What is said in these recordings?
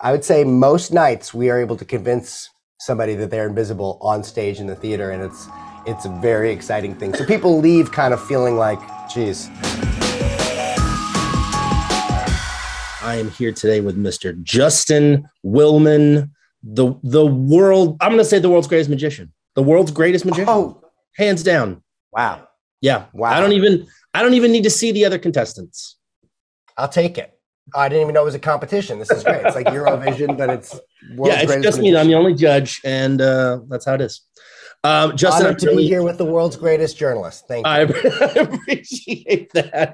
I would say most nights we are able to convince somebody that they're invisible on stage in the theater, and it's a very exciting thing. So people leave kind of feeling like, geez. I am here today with Mr. Justin Willman, the world, I'm going to say the world's greatest magician. The world's greatest magician. Oh, hands down. Wow. Yeah. Wow. I don't even need to see the other contestants. I'll take it. I didn't even know it was a competition. This is great. It's like Eurovision, but it's world's greatest just magician. Me. I'm the only judge, and that's how it is. Justin, honored to be here with the world's greatest journalist. Thank you. I appreciate that.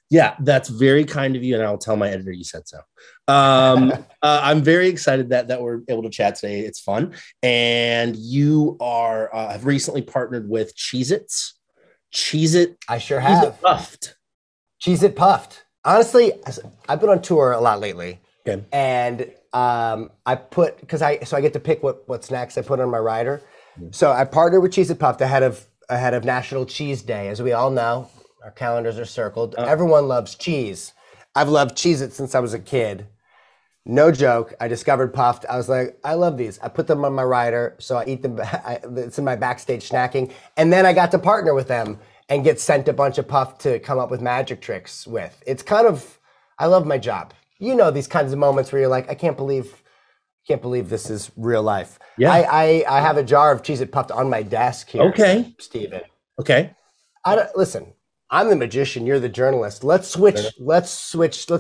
Yeah, that's very kind of you, and I'll tell my editor you said so. I'm very excited that we're able to chat today. It's fun, and you are have recently partnered with ''𝐒𝐿. 𝐒𝐿. I sure have. Puffed. 𝐒𝐿 Puffed. Honestly, I've been on tour a lot lately, okay. And I put I get to pick what snacks I put on my rider. So I partnered with 𝐒𝐿 Puffed ahead of National Cheese Day. As we all know, our calendars are circled. Everyone loves cheese. I've loved 𝐒𝐿 since I was a kid. No joke. I discovered Puffed. I was like, I love these. I put them on my rider, so I eat them. It's in my backstage snacking. And then I got to partner with them and get sent a bunch of Puffed to come up with magic tricks with. It's kind of, I love my job. You know, these kinds of moments where you're like, I can't believe this is real life. Yeah. I have a jar of 𝐒𝐿 Puffed on my desk here. Okay. Steven. Okay. Listen, I'm the magician, you're the journalist. Let's switch. Let's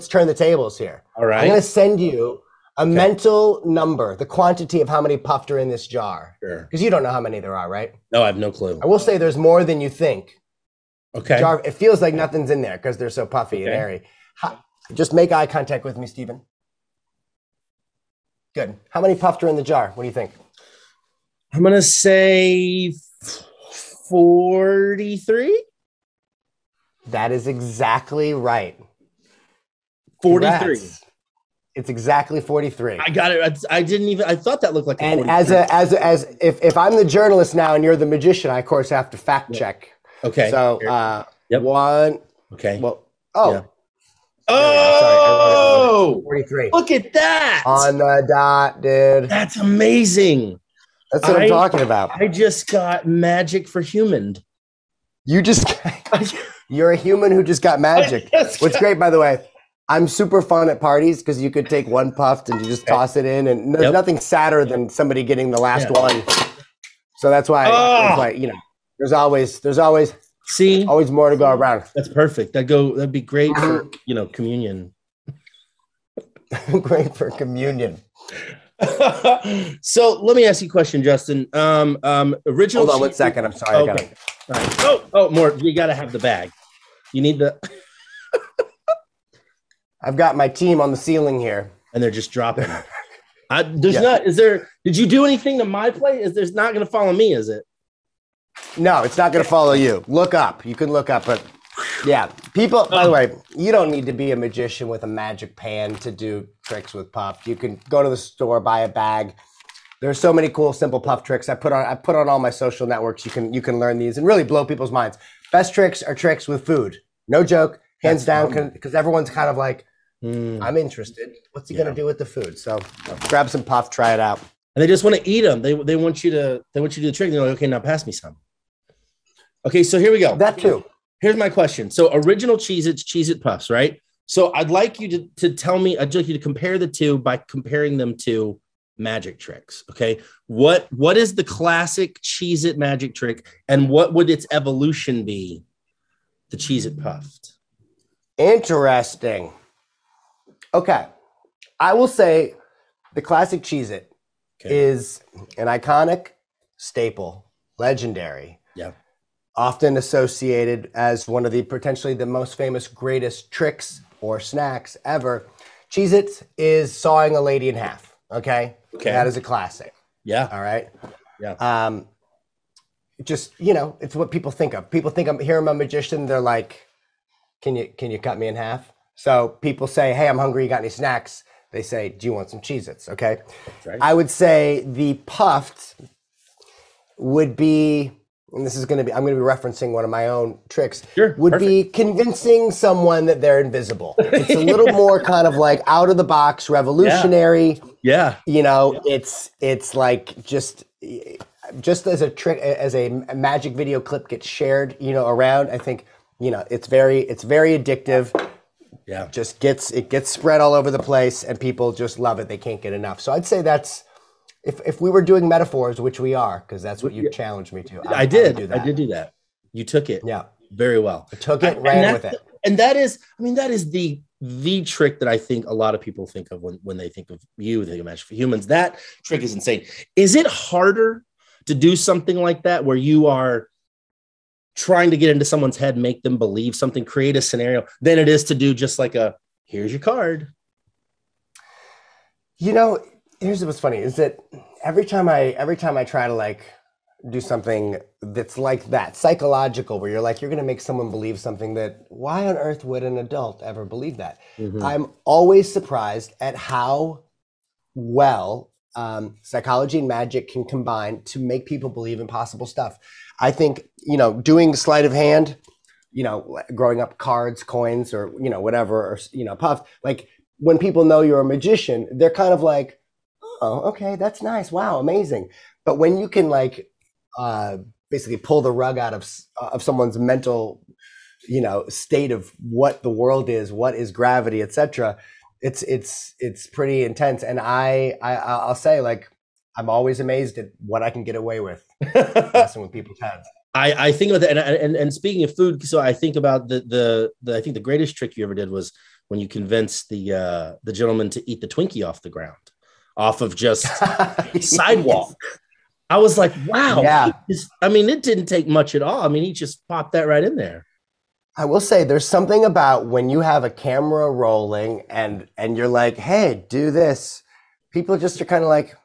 turn the tables here. All right. I'm going to send you a mental number, the quantity of how many Puffed are in this jar. Sure. Because you don't know how many there are, right? No, I have no clue. I will say there's more than you think. Okay. Jar, it feels like nothing's in there because they're so puffy and airy. Just make eye contact with me, Steven. Good. How many Puffed are in the jar? What do you think? I'm going to say 43. That is exactly right. 43. Congrats. It's exactly 43. I got it. I thought that looked like a 43. And if I'm the journalist now and you're the magician, I of course have to fact check. Okay. So one. Okay. Well, Yeah. Oh, 43. Look at that. On the dot, dude. That's amazing. That's what I'm talking about. I just got magic for human. You're a human who just got magic. What's great, by the way, I'm super fun at parties because you could take one Puffed and you just toss it in, and there's nothing sadder than somebody getting the last one. So that's why, there's always always more to go around. That's perfect. That'd be great for communion. Great for communion. So let me ask you a question, Justin. Original. Hold on 1 second. I'm sorry. Okay. Oh, more. You got to have the bag. You need the. I've got my team on the ceiling here, and they're just dropping. Did you do anything to my play? There's not going to follow me, is it? No, it's not going to follow you. Look up. You can look up, but yeah, people. By the way, you don't need to be a magician with a magic pan to do tricks with Puffed. You can go to the store, buy a bag. There's so many cool, simple Puff tricks. I put on all my social networks. You can learn these and really blow people's minds. Best tricks are tricks with food. No joke, hands down, because everyone's kind of like, I'm interested. What's he gonna do with the food? So grab some Puff, try it out. And they just want to eat them. They want you to do the trick. They're like, okay, now pass me some. Okay, so here we go. That too. Here's my question. So original 𝐒𝐿 Puffs, right? So I'd like you to tell me, I'd like you to compare the two by comparing them to magic tricks. Okay. What is the classic 𝐒𝐿 magic trick, and what would its evolution be? The 𝐒𝐿 Puffed. Interesting. Okay. I will say the classic 𝐒𝐿 is an iconic staple, legendary. Yeah. Often associated as one of the potentially the most famous, greatest tricks or snacks ever. 𝐒𝐿 is sawing a lady in half. Okay. That is a classic. Yeah. All right. Yeah. Just, it's what people think of. People think I'm a magician. They're like, can you cut me in half? So people say, hey, I'm hungry. You got any snacks? They say, do you want some 𝐒𝐿? Okay. That's right. I would say the Puffed would be and this is going to be, I'm going to be referencing one of my own tricks, Sure, would perfect. be convincing someone that they're invisible. It's a little more kind of like out of the box, revolutionary. Yeah. You know, it's like just as a trick, as a magic video clip gets shared, you know, around, I think, you know, it's very addictive. Yeah. It gets spread all over the place and people just love it. They can't get enough. So I'd say that's, if we were doing metaphors, which we are, because that's what you challenged me to. I did do that. You took it very well. I took it, ran with it. And that is, I mean, that is the trick that I think a lot of people think of when they think of you, they think of Magic for Humans. That trick is insane. Is it harder to do something like that where you are trying to get into someone's head, make them believe something, create a scenario, than it is to do just like a, here's your card? You know, here's what's funny is that every time I try to like do something that's like that, psychological, where you're like, you're going to make someone believe something that, why on earth would an adult ever believe that? Mm-hmm. I'm always surprised at how well psychology and magic can combine to make people believe impossible stuff. I think, you know, doing sleight of hand, you know, growing up cards, coins, or, you know, whatever, or, you know, puff, like when people know you're a magician, they're kind of like, oh, okay, that's nice. Wow, amazing. But when you can like basically pull the rug out of someone's mental, you know, state of what the world is, what is gravity, etc., it's pretty intense. And I'll say, like, I'm always amazed at what I can get away with messing with people's heads. I think about that, and speaking of food, so I think about the I think the greatest trick you ever did was when you convinced the gentleman to eat the Twinkie off the ground, off of just sidewalk. I was like, wow. Yeah. I mean, it didn't take much at all. I mean, he just popped that right in there. I will say there's something about when you have a camera rolling and you're like, hey, do this. People just are kind of like,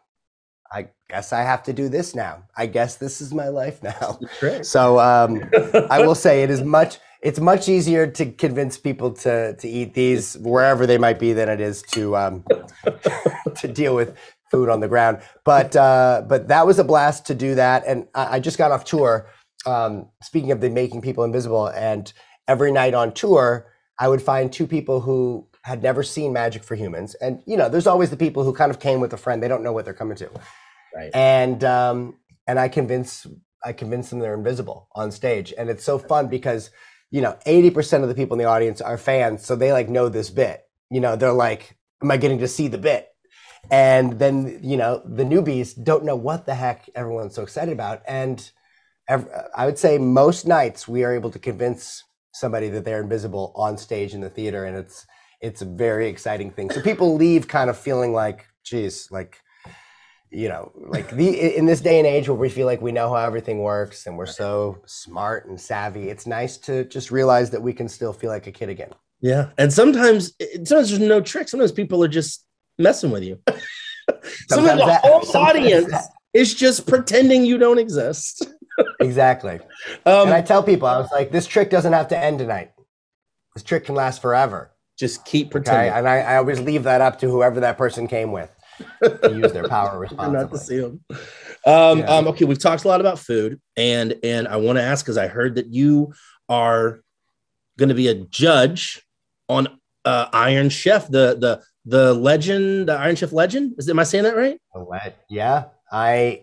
I guess I have to do this now. I guess this is my life now. So I will say it's much easier to convince people to eat these wherever they might be than it is to deal with food on the ground. But that was a blast to do that. And I just got off tour. Speaking of the making people invisible, and every night on tour, I would find two people who had never seen Magic for Humans. And, you know, there's always the people who kind of came with a friend. They don't know what they're coming to. Right. And I convince them they're invisible on stage. And it's so fun because, you know, 80% of the people in the audience are fans. So they like know this bit, you know, they're like, am I getting to see the bit? And then, you know, the newbies don't know what the heck everyone's so excited about. And I would say most nights we are able to convince somebody that they're invisible on stage in the theater. And it's a very exciting thing. So people leave kind of feeling like, geez, like, you know, like in this day and age where we feel like we know how everything works and we're so smart and savvy, it's nice to just realize that we can still feel like a kid again. Yeah. And sometimes there's no trick. Sometimes people are just messing with you. Sometimes the whole audience is just pretending you don't exist. Exactly. And I tell people, I was like, this trick doesn't have to end tonight. This trick can last forever. Just keep pretending. Okay? And I always leave that up to whoever that person came with to use their power responsibly. Not to see them. Okay, we've talked a lot about food, and I want to ask, because I heard that you are going to be a judge on Iron Chef, the legend, the Iron Chef legend. Am I saying that right? Yeah, I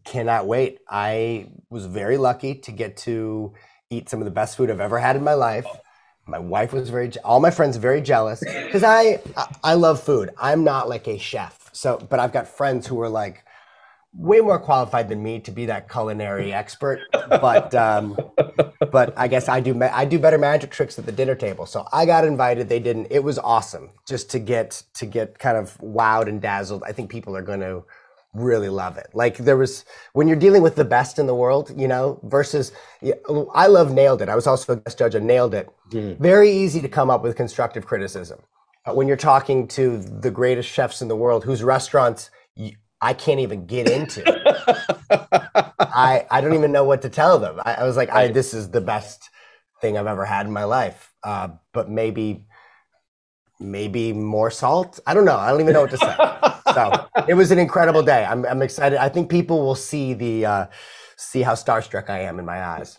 cannot wait. I was very lucky to get to eat some of the best food I've ever had in my life. My wife was all my friends very jealous because I love food. I'm not like a chef. But I've got friends who are like way more qualified than me to be that culinary expert. But I guess I do better magic tricks at the dinner table. So I got invited. They didn't. It was awesome just to get kind of wowed and dazzled. I think people are going to really love it. Like when you're dealing with the best in the world, you know, versus, I love Nailed It. I was also a guest judge on Nailed It. Very easy to come up with constructive criticism. When you're talking to the greatest chefs in the world, whose restaurants I can't even get into, I don't even know what to tell them. I was like, this is the best thing I've ever had in my life. But maybe more salt. I don't know. I don't even know what to say. So it was an incredible day. I'm excited. I think people will see see how starstruck I am in my eyes.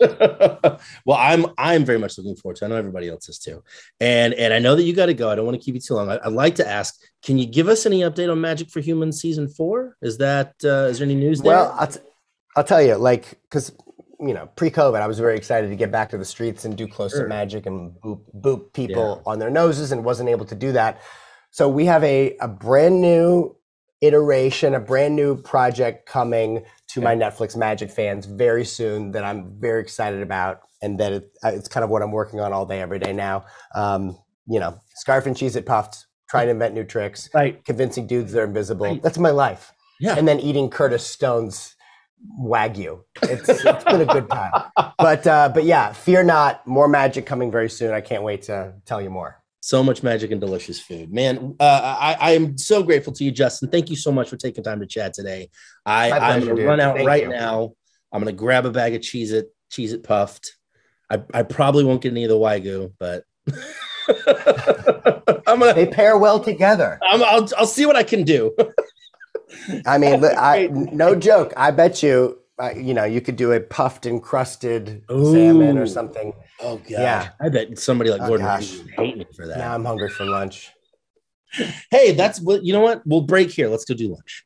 Well, I'm very much looking forward to it. I know everybody else is too. And I know that you got to go. I don't want to keep you too long. I'd like to ask, can you give us any update on Magic for Humans season 4? Is there any news there? Well, I'll tell you, like, because, you know, pre-COVID, I was very excited to get back to the streets and do close-up magic and boop people on their noses, and wasn't able to do that. So we have a brand new iteration, a brand new project coming to my Netflix Magic fans very soon that I'm very excited about, and that it's kind of what I'm working on all day, every day now. You know, scarf and cheese it puffed, trying to invent new tricks, convincing dudes they're invisible. That's my life. Yeah. And then eating Curtis Stone's Wagyu. It's been a good time. But yeah, fear not, more magic coming very soon. I can't wait to tell you more. So much magic and delicious food, man. I am so grateful to you, Justin. Thank you so much for taking time to chat today. I'm going to run out now. I'm going to grab a bag of Cheez-It puffed. I probably won't get any of the Wagyu, but they pair well together. I'll see what I can do. I mean, no joke. I bet you, you know, you could do a puffed and crusted salmon or something. Oh god! Yeah, I bet somebody like Gordon would hate me for that. Now I'm hungry for lunch. Hey, that's what you know. What, we'll break here. Let's go do lunch.